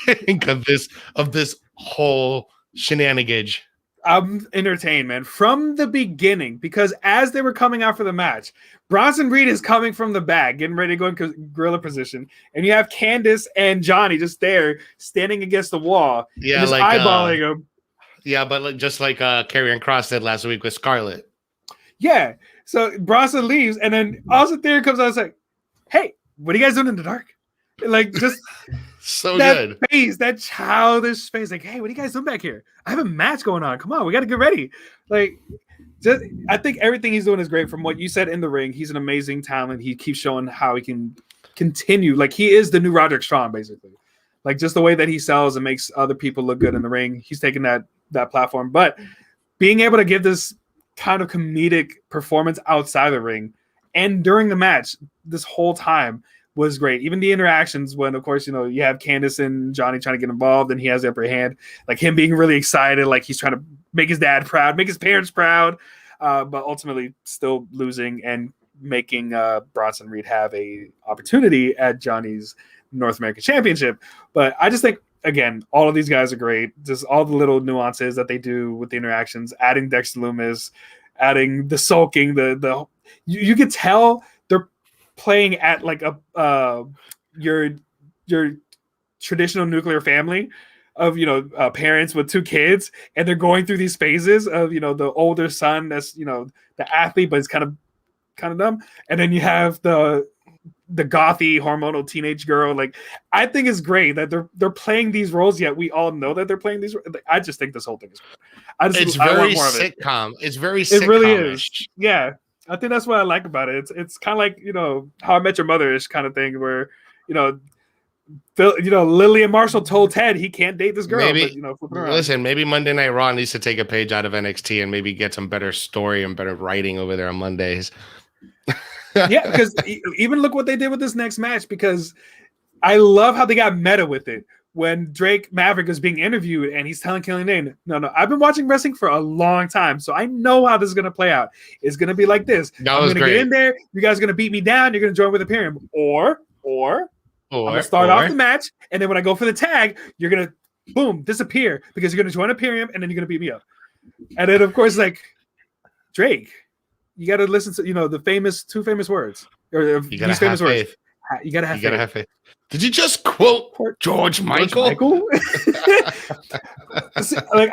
think of this whole shenanigans? I'm entertained, man, from the beginning, because as they were coming out for the match, Bronson Reed is coming from the back, getting ready to go in gorilla position, and you have Candice and Johnny just there, standing against the wall, just eyeballing him. Yeah, but just like Karrion Kross did last week with Scarlett. Yeah, so Bronson leaves, and then Austin Theory comes out and is like, hey, what are you guys doing in the dark? Like, just so that good face, that childish face, like, hey, what are you guys doing back here? I have a match going on. Come on, we got to get ready. Like, I think everything he's doing is great. From what you said in the ring, he's an amazing talent. He keeps showing how he can continue. Like, he is the new Roderick Strong, basically. Like, just the way that he sells and makes other people look good in the ring. He's taking that platform. But being able to give this kind of comedic performance outside the ring and during the match this whole time was great. Even the interactions when, of course, you have Candice and Johnny trying to get involved and he has the upper hand, like him being really excited, like he's trying to make his dad proud, make his parents proud, but ultimately still losing and making Bronson Reed have a opportunity at Johnny's North American Championship. But I just think, again, all of these guys are great. Just all the little nuances that they do with the interactions, adding Dexter Lumis, adding the sulking, you could tell they're playing at like your traditional nuclear family of parents with two kids, and they're going through these phases of the older son that's the athlete, but it's kind of dumb, and then you have the gothy hormonal teenage girl. Like, I think it's great that they're playing these roles, yet we all know that they're playing these. I just think this whole thing is great. It's very sitcom. It's very sitcom. It really is. Yeah. I think that's what I like about it. It's kind of like, How I Met Your Mother-ish kind of thing where, Lillian Marshall told Ted he can't date this girl. Maybe, but flipping around. listen, maybe Monday Night Raw needs to take a page out of NXT and maybe get some better story and better writing over there on Mondays. Yeah, because even look what they did with this next match, because I love how they got meta with it. When Drake Maverick is being interviewed and he's telling Killian Dane, no, I've been watching wrestling for a long time, so I know how this is going to play out. It's going to be like this. I'm going to get in there. You guys are going to beat me down. You're going to join with Imperium. Or I'm going to start off the match, and then when I go for the tag, you're going to, boom, disappear because you're going to join Imperium, and then you're going to beat me up. And then, of course, like, Drake, you got to listen to, the two famous words. Or you got to have faith. You got to have faith. Did you just quote George Michael? Like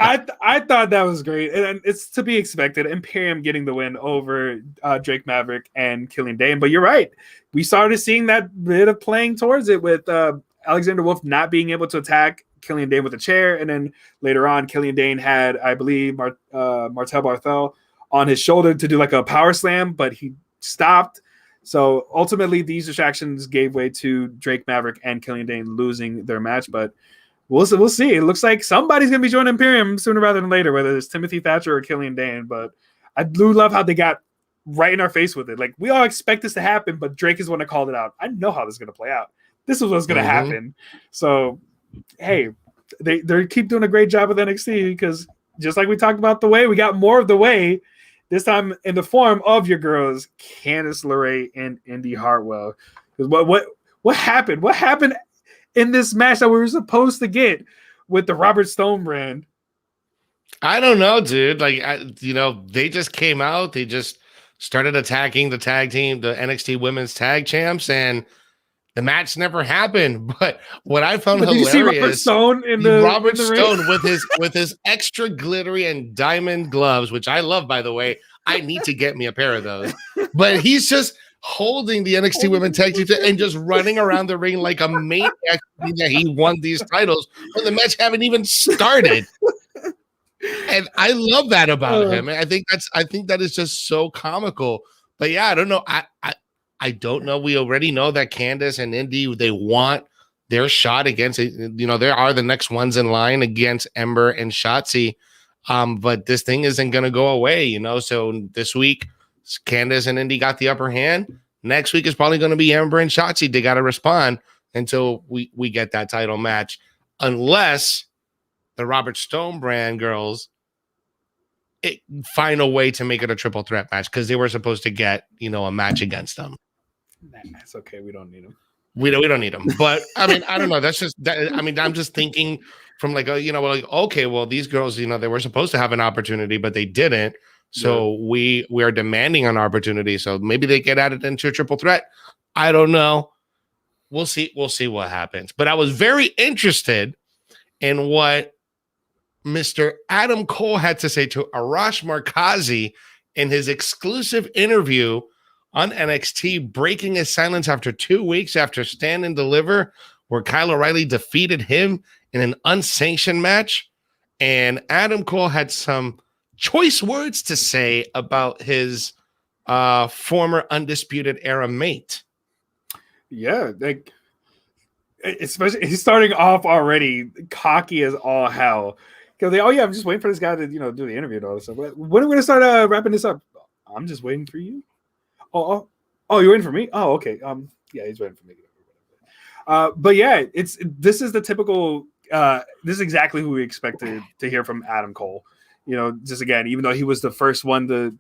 I thought that was great, and it's to be expected. Imperium getting the win over Drake Maverick and Killian Dane. But you're right, we started seeing that bit of playing towards it with Alexander Wolf not being able to attack Killian Dane with a chair, and then later on, Killian Dane had, I believe, Martel Barthel on his shoulder to do like a power slam, but he stopped. So ultimately, these distractions gave way to Drake Maverick and Killian Dane losing their match. But we'll see. It looks like somebody's going to be joining Imperium sooner rather than later, whether it's Timothy Thatcher or Killian Dane. But I do love how they got right in our face with it. Like, we all expect this to happen, but Drake is the one that called it out. I know how this is going to play out. This is what's going to happen. So, hey, they keep doing a great job with NXT, because just like we talked about the way, we got more of the way. This time in the form of your girls, Candice LeRae and Indy Hartwell. What happened? What happened in this match that we were supposed to get with the Robert Stone brand? I don't know, dude. Like, they just came out. They just started attacking the tag team, the NXT Women's Tag Champs, and the match never happened. But what I found hilarious, you see Robert Stone in the Stone with his extra glittery and diamond gloves, which I love, by the way. I need to get me a pair of those. But he's just holding the NXT Women's Tag Team and just running around the ring like a maniac that he won these titles when the match haven't even started. And I love that about him. And I think that is just so comical. But yeah, I don't know. I don't know. We already know that Candice and Indy, they want their shot against it. They are the next ones in line against Ember and Shotzi. But this thing isn't going to go away, So this week, Candice and Indy got the upper hand. Next week is probably going to be Ember and Shotzi. They got to respond until we get that title match, unless the Robert Stone brand girls find a way to make it a triple threat match, because they were supposed to get, a match against them. Nah, it's okay. We don't need them. We don't need them. But I mean, I don't know. That's just that. I mean, I'm just thinking from okay, well, these girls, they were supposed to have an opportunity, but they didn't. So we are demanding an opportunity. So maybe they get added into a triple threat. I don't know. We'll see. We'll see what happens. But I was very interested in what Mr. Adam Cole had to say to Arash Markazi in his exclusive interview on NXT, breaking his silence after 2 weeks after Stand and Deliver, where Kyle O'Reilly defeated him in an unsanctioned match. And Adam Cole had some choice words to say about his former Undisputed Era mate. Yeah, like, especially he's starting off already cocky as all hell. Because I'm just waiting for this guy to do the interview and all this stuff. When are we gonna start wrapping this up? I'm just waiting for you. Oh, you're waiting for me? Oh, okay. Yeah, he's waiting for me. But yeah, this is the typical. This is exactly who we expected to hear from Adam Cole. Just again, even though he was the first one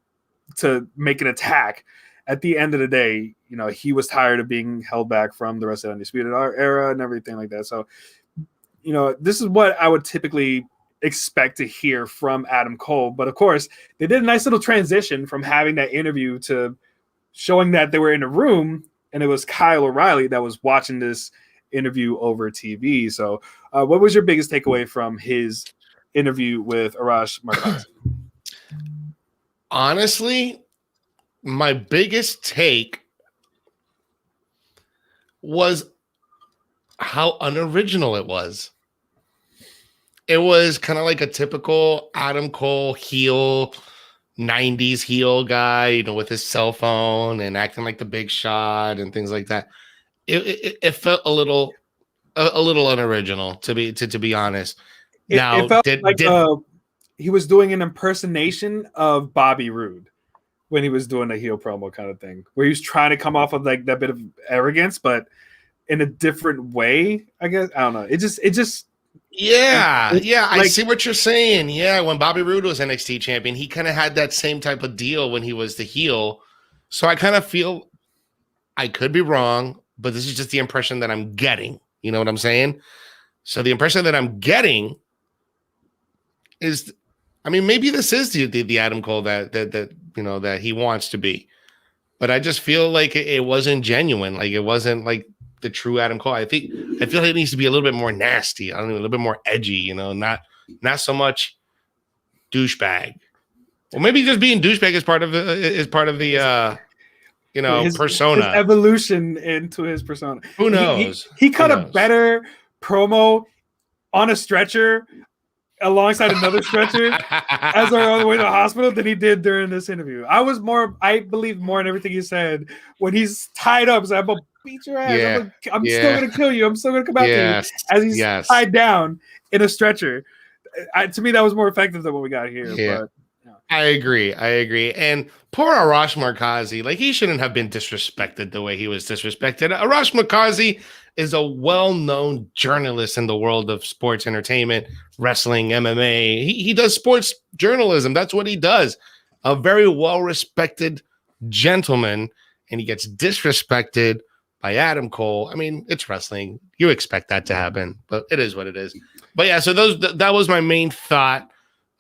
to make an attack, at the end of the day, he was tired of being held back from the rest of the Undisputed Era and everything like that. So, this is what I would typically expect to hear from Adam Cole. But of course, they did a nice little transition from having that interview to showing that they were in a room, and it was Kyle O'Reilly that was watching this interview over TV. So what was your biggest takeaway from his interview with Arash Markazi? Honestly, my biggest take was how unoriginal it was. It was kind of like a typical Adam Cole heel, 90s heel guy, with his cell phone and acting like the Big Shot and things like that. It felt a little a little unoriginal, to be honest. It felt like he was doing an impersonation of Bobby Roode when he was doing a heel promo kind of thing, where he was trying to come off of like that bit of arrogance, but in a different way, I guess. I don't know. It just. Yeah. I see what you're saying. Yeah, when Bobby Roode was NXT champion, he kind of had that same type of deal when he was the heel. So I kind of feel, I could be wrong, but this is just the impression that I'm getting. You know what I'm saying? So the impression that I'm getting is, I mean, maybe this is the Adam Cole that he wants to be, but I just feel like it wasn't genuine. Like it wasn't like the true Adam Cole. I feel like it needs to be a little bit more nasty. I don't know, a little bit more edgy. Not so much douchebag. Well, maybe just being douchebag is part of the persona. His evolution into his persona. Who knows? He cut a better promo on a stretcher alongside another stretcher as they're on the way to the hospital than he did during this interview. I believe more in everything he said when he's tied up. So I'm gonna beat your ass. Yeah. I'm still gonna kill you. I'm still gonna come after you as he's tied down in a stretcher. To me, that was more effective than what we got here. Yeah. But, I agree. And poor Arash Markazi, like he shouldn't have been disrespected the way he was disrespected. Arash Markazi is a well-known journalist in the world of sports entertainment, wrestling, MMA. He does sports journalism. That's what he does. A very well-respected gentleman, and he gets disrespected by Adam Cole. I mean, it's wrestling. You expect that to happen, but it is what it is. But yeah, so that was my main thought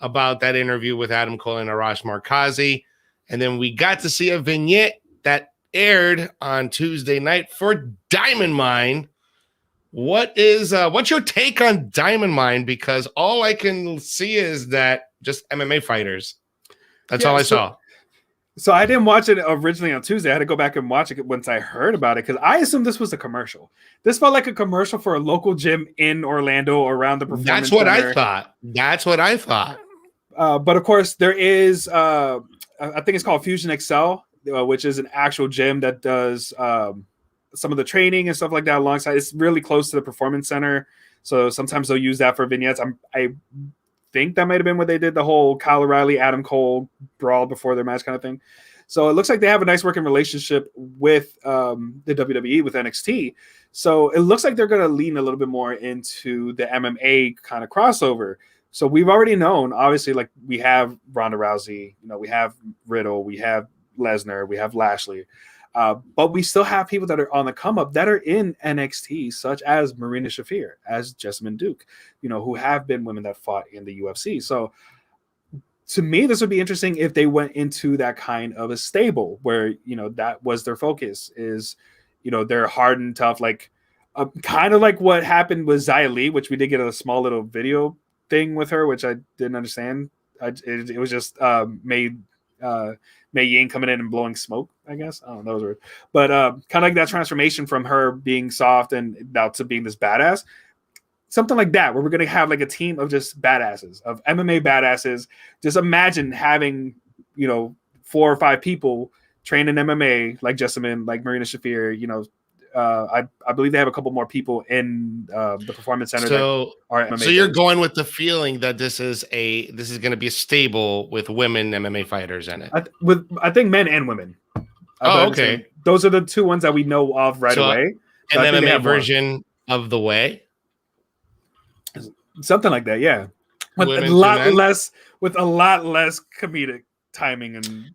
about that interview with Adam Cole and Arash Markazi. And then we got to see a vignette that aired on Tuesday night for Diamond Mine. What's your take on Diamond Mine? Because all I can see is that just MMA fighters. That's all I saw. So I didn't watch it originally on Tuesday. I had to go back and watch it once I heard about it because I assumed this was a commercial. This felt like a commercial for a local gym in Orlando or around the performance That's what center. I thought. But of course, there is, I think it's called Fusion Excel, which is an actual gym that does some of the training and stuff like that alongside. It's really close to the performance center. So sometimes they'll use that for vignettes. I think that might have been what they did, the whole Kyle O'Reilly, Adam Cole brawl before their match kind of thing. So it looks like they have a nice working relationship with the WWE, with NXT. So it looks like they're going to lean a little bit more into the MMA kind of crossover. So we've already known, obviously, like we have Ronda Rousey, we have Riddle, we have Lesnar, we have Lashley. But we still have people that are on the come up that are in NXT, such as Marina Shafir, as Jessamine Duke, who have been women that fought in the UFC. So to me, this would be interesting if they went into that kind of a stable where, that was their focus is, they're hard and tough, like kind of like what happened with Xia Li, which we did get a small little video thing with her, which I didn't understand. It was just Mei Ying coming in and blowing smoke, I guess. I don't know, that was weird. But kind of like that transformation from her being soft and now to being this badass. Something like that, where we're going to have like a team of just badasses, of MMA badasses. Just imagine having, 4 or 5 people train in MMA, like Jessamine, like Marina Shafir, I believe they have a couple more people in the performance center. So you're going with the feeling that this is going to be a stable with women MMA fighters in it. I think men and women. Okay. Those are the 2 ones that we know of right away. So an MMA version of The Way. Something like that, yeah. With a lot less comedic timing and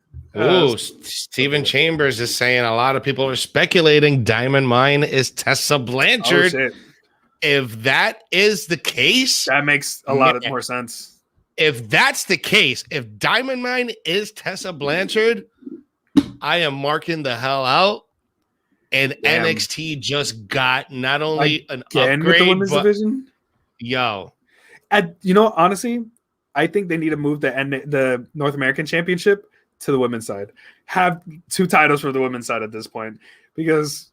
Steven Chambers is saying a lot of people are speculating Diamond Mine is Tessa Blanchard. Oh, shit. If that is the case, that makes a lot more sense. If that's the case, if Diamond Mine is Tessa Blanchard, I am marking the hell out. And NXT just got not only an upgrade, with the women's division. Honestly, I think they need to move the North American Championship to the women's side. Have 2 titles for the women's side at this point because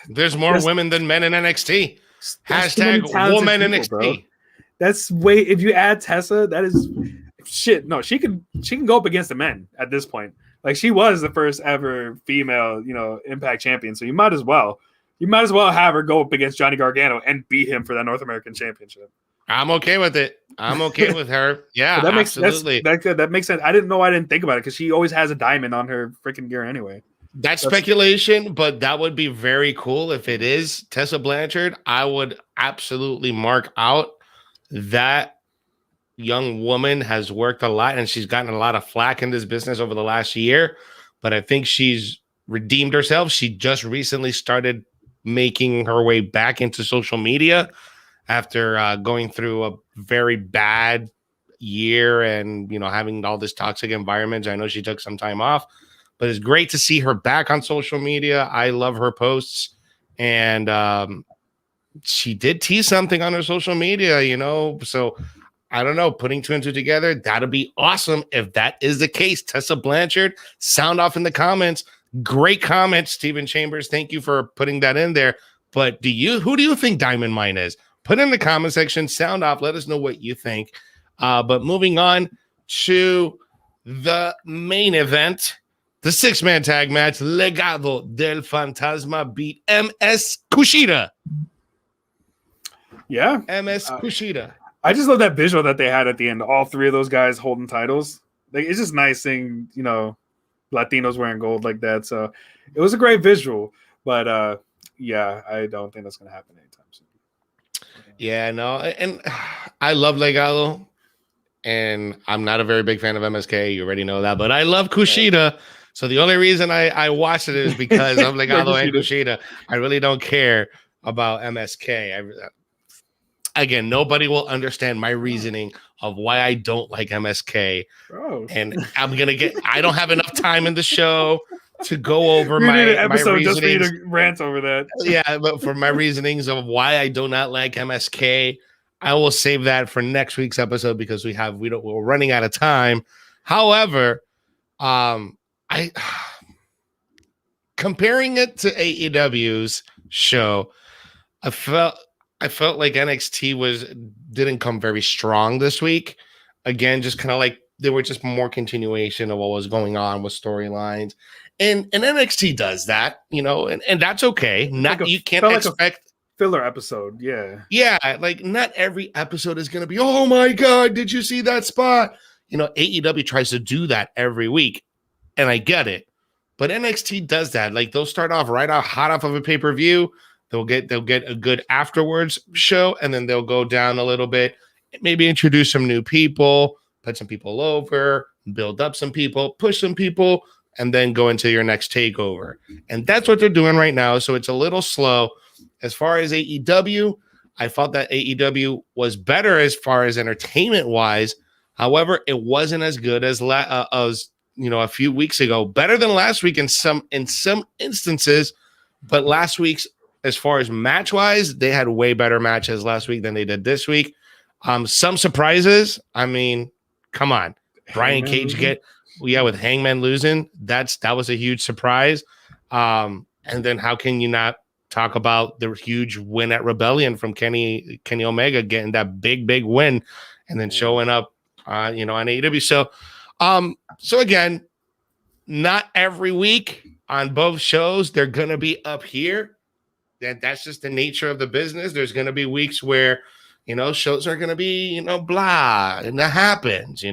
there's more women than men in NXT. Hashtag woman NXT. Bro. That's if you add Tessa, that is shit. No, she can go up against the men at this point. Like she was the first ever female, Impact champion. So you might as well, You might as well have her go up against Johnny Gargano and beat him for that North American Championship. I'm okay with it. I'm okay with her. Yeah, that makes absolutely. That makes sense. I didn't think about it because she always has a diamond on her freaking gear anyway. That's speculation, but that would be very cool if it is Tessa Blanchard. I would absolutely mark out that young woman has worked a lot and she's gotten a lot of flack in this business over the last year, but I think she's redeemed herself. She just recently started making her way back into social media after going through a very bad year and, you know, having all this toxic environment. I know she took some time off, but it's great to see her back on social media. I love her posts, and she did tease something on her social media, you know, so I don't know, putting two and two together, that'd be awesome if that is the case. Tessa Blanchard, sound off in the comments. Great comment, Stephen Chambers. Thank you for putting that in there. But who do you think Diamond Mine is? Put in the comment section, sound off, let us know what you think. But moving on to the main event, the 6-man tag match, Legado del Fantasma beat MS Kushida. Yeah. MS Kushida. I just love that visual that they had at the end. All three of those guys holding titles. Like, it's just nice seeing, you know, Latinos wearing gold like that. So it was a great visual. But yeah, I don't think that's going to happen anytime soon. Yeah, no. And I love Legado. And I'm not a very big fan of MSK. You already know that. But I love Kushida. So the only reason I watched it is because of Legado and Kushida. I really don't care about MSK. Again, nobody will understand my reasoning of why I don't like MSK. Bro. And I don't have enough time in the show to go over my episode reasonings. Just for you to rant over that. Yeah, but for my reasonings of why I do not like MSK, I will save that for next week's episode because we're running out of time. However, comparing it to AEW's show, I felt like NXT didn't come very strong this week. Again, just kind of like they were just more continuation of what was going on with storylines. And NXT does that, you know, and that's okay. You can't expect filler episode. Yeah. Yeah. Like not every episode is going to be, oh my God, did you see that spot? You know, AEW tries to do that every week. And I get it. But NXT does that. Like they'll start off hot off of a pay-per-view. They'll get a good afterwards show, and then they'll go down a little bit, maybe introduce some new people, put some people over, build up some people, push some people, and then go into your next takeover. And that's what they're doing right now. So it's a little slow. As far as AEW, I felt that AEW was better as far as entertainment wise. However, it wasn't as good as a few weeks ago. Better than last week in some instances, but last week's, as far as match-wise, they had way better matches last week than they did this week. Some surprises. I mean, come on. Brian Cage with Hangman losing. That was a huge surprise. And then how can you not talk about the huge win at Rebellion from Kenny Omega getting that big win and then showing up on AEW. So again, not every week on both shows they're going to be up here. That's just the nature of the business. There's going to be weeks where, shows are going to be, blah, and that happens,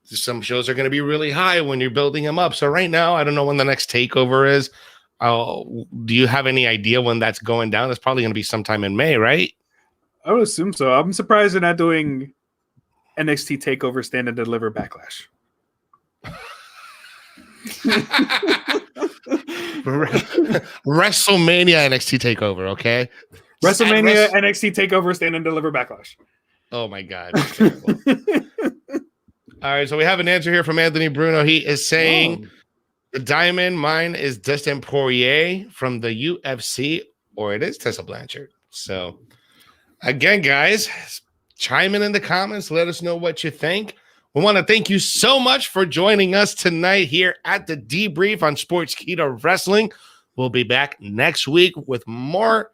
some shows are going to be really high when you're building them up. So right now, I don't know when the next takeover is. Do you have any idea when that's going down? It's probably going to be sometime in May, right? I would assume so. I'm surprised they're not doing NXT TakeOver Stand and Deliver Backlash. WrestleMania NXT TakeOver, okay? WrestleMania NXT TakeOver Stand and Deliver Backlash. Oh my God. All right, so we have an answer here from Anthony Bruno. He is saying the diamond mine is Dustin Poirier from the UFC, or it is Tessa Blanchard. So again, guys, chime in the comments. Let us know what you think. We want to thank you so much for joining us tonight here at the Debrief on Sportskeeda Wrestling. We'll be back next week with more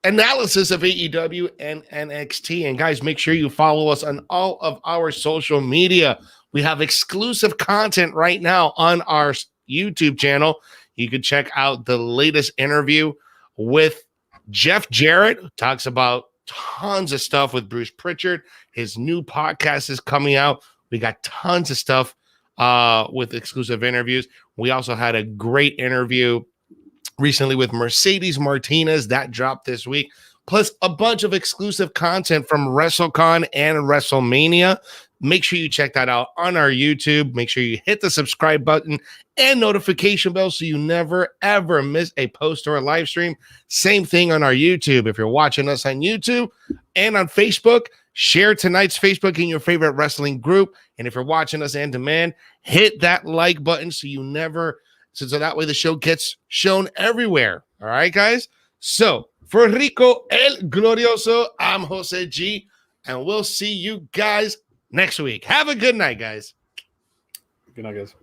analysis of AEW and NXT. And guys, make sure you follow us on all of our social media. We have exclusive content right now on our YouTube channel. you could check out the latest interview with Jeff Jarrett, who talks about tons of stuff with Bruce Pritchard. His new podcast is coming out. We got tons of stuff with exclusive interviews. We also had a great interview recently with Mercedes Martinez that dropped this week, plus a bunch of exclusive content from WrestleCon and WrestleMania. Make sure you check that out on our YouTube. Make sure you hit the subscribe button and notification bell so you never, ever miss a post or a live stream. Same thing on our YouTube. If you're watching us on YouTube and on Facebook, share tonight's Facebook in your favorite wrestling group. And if you're watching us on demand, hit that like button so that way the show gets shown everywhere. All right, guys? So for Rico El Glorioso, I'm Jose G, and we'll see you guys next week. Have a good night, guys. Good night, guys.